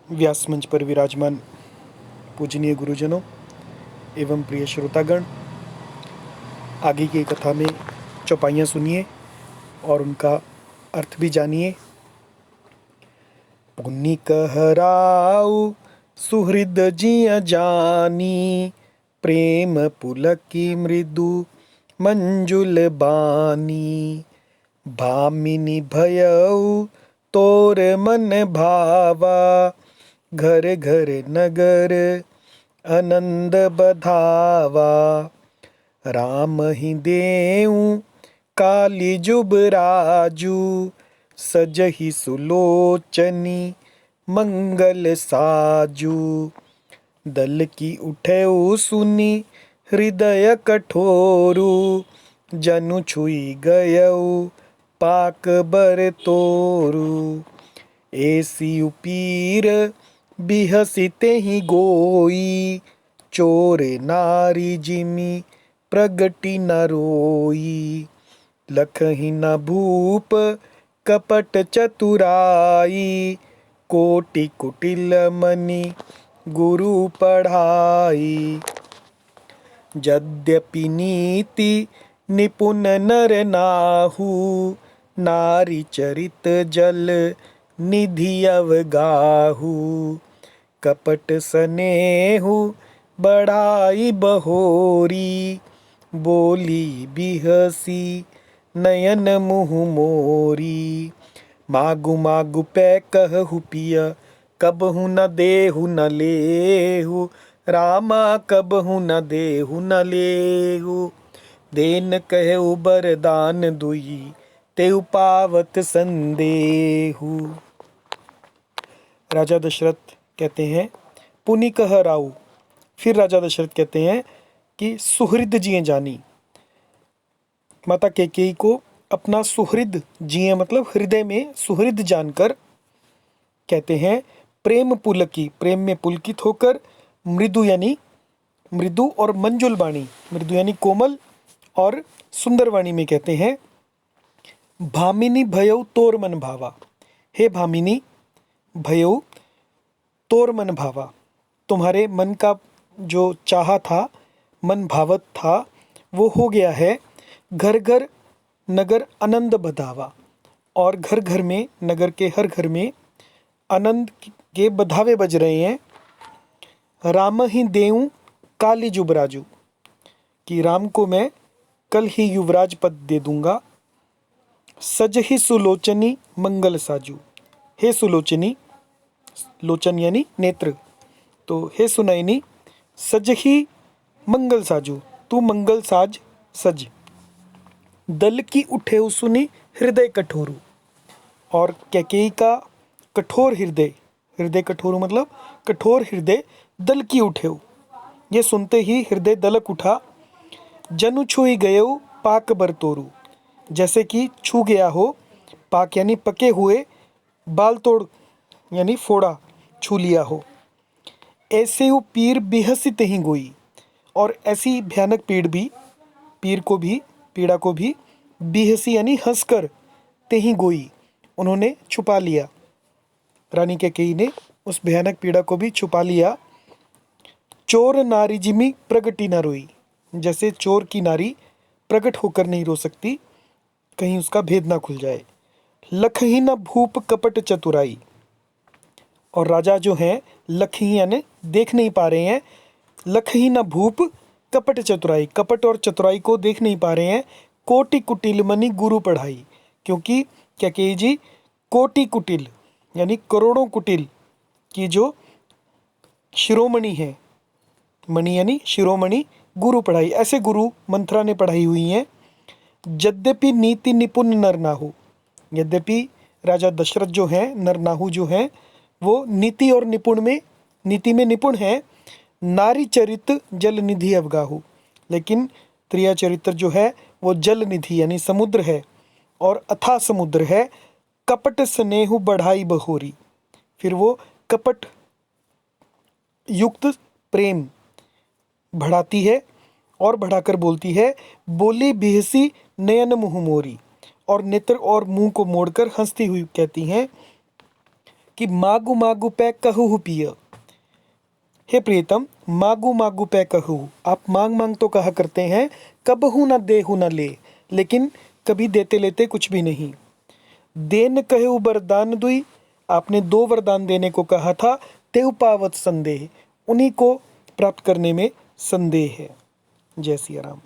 व्यास मंच पर विराजमान पूजनीय गुरुजनों एवं प्रिय श्रोतागण, आगे की कथा में चौपाइयाँ सुनिए और उनका अर्थ भी जानिए। पुनि कहराउ सुहृद जिय जानी, प्रेम पुलकी मृदु मंजुल बानी। भामिनी भयउ तोर मन भावा, घर घर नगर आनंद बधावा। राम ही देऊ काली जुब राजू, सजहि सुलोचनी मंगल साजू। दल की उठेऊ सुनी हृदय कठोरू, जनु छुई गयऊ पाक बर तोरू। ऐसी पीर बिहसिते ही गोई, चोर नारी जिमी प्रगति न रोई। लखहि न भूप कपट चतुराई, कोटि कुटिल मनि गुरु पढ़ाई। यद्यपि नीति निपुण नर नाहु, नारी चरित जल निधि अवगाहु। कपट स्नेहु बढ़ाई बहोरी, बोली बिहसी नयन मुँह मोरी। मागु मागु पै कहु पिय, कबहु न देहु न लेहु। रामा कबहु न देहु न लेहु। देन कहु बरदान दुई, तेउ पावत संदेहु। राजा दशरथ कहते हैं पुनि कहराउ। फिर राजा दशरथ कहते हैं कि सुहृद जिए जानी। माता कैकेयी को अपना सुहृद जिए मतलब हृदय में सुहृद जानकर कहते हैं प्रेम पुलकी, प्रेम में पुलकित होकर, मृदु यानी मृदु और मंजुल वाणी, मृदु यानी कोमल और सुंदर वाणी में कहते हैं भामिनी भयउ तोर मन भावा। हे भामिनी, भयउ तोर मन भावा, तुम्हारे मन का जो चाहा था, मन भावत था, वो हो गया है। घर घर नगर आनंद बधावा, और घर घर में, नगर के हर घर में आनंद के बधावे बज रहे हैं। राम ही देऊं काली जुबराजू, कि राम को मैं कल ही युवराज पद दे दूंगा। सजहि सुलोचनी मंगल साजू, हे सुलोचनी, लोचन यानी नेत्र, तो हे सुनयनी, सजहि मंगल साजू, तू मंगल साज सज। दल की उठे सुनी हृदय कठोरू, और कैकेयी का कठोर हृदय, हृदय कठोर मतलब कठोर हृदय दल की उठे, ये सुनते ही हृदय दलक उठा। जनु छुई गयऊ पाक बर तोरू, जैसे कि छू गया हो, पाक यानी पके हुए, बाल तोड़ यानी फोड़ा छू लिया हो। ऐसे वो पीर बिहसित ही गोई, और ऐसी भयानक पीड़ा को भी बिहसी यानी हंसकर ते ही गोई, उन्होंने छुपा लिया। रानी कैकेयी ने उस भयानक पीड़ा को भी छुपा लिया। चोर नारी जिमी प्रगति न रोई, जैसे चोर की नारी प्रकट होकर नहीं रो सकती, कहीं उसका भेद ना खुल जाए। लखही न भूप कपट चतुराई, और राजा जो हैं लखही यानी देख नहीं पा रहे हैं। लखही न भूप कपट चतुराई, कपट और चतुराई को देख नहीं पा रहे हैं। कोटि कुटिल मनि गुरु पढ़ाई, क्योंकि कैकेयी जी कोटि कुटिल यानी करोड़ों कुटिल की जो शिरोमणि है, मणि यानी शिरोमणि, गुरु पढ़ाई, ऐसे गुरु मंत्रा ने पढ़ाई हुई हैं। यद्यपि नीति निपुण नरनाहु, यद्यपि राजा दशरथ जो हैं, नरनाहु जो हैं, वो नीति और नीति में निपुण हैं। नारी चरित जल निधि अवगाहु, लेकिन त्रिया चरित्र जो है वो जल निधि यानी समुद्र है, और अथाह समुद्र है। कपट स्नेहु बढ़ाई बहोरी, फिर वो कपट युक्त प्रेम बढ़ाती है और बढ़ाकर बोलती है। बोली बिहसी नयन मुँह मोरी, और नेत्र और मुंह को मोड़कर हंसती हुई कहती हैं कि मागु मागु पै कहु पिय। हे प्रियतम, मागु मागु पै कहु, आप मांग मांग तो कहा करते हैं, कबहु न देहु न ले, लेकिन कभी देते लेते कुछ भी नहीं। देन कहु वरदान दुई, आपने 2 वरदान देने को कहा था। तेहु पावत संदेह, उन्हीं को प्राप्त करने में संदेह है। जय सिया राम।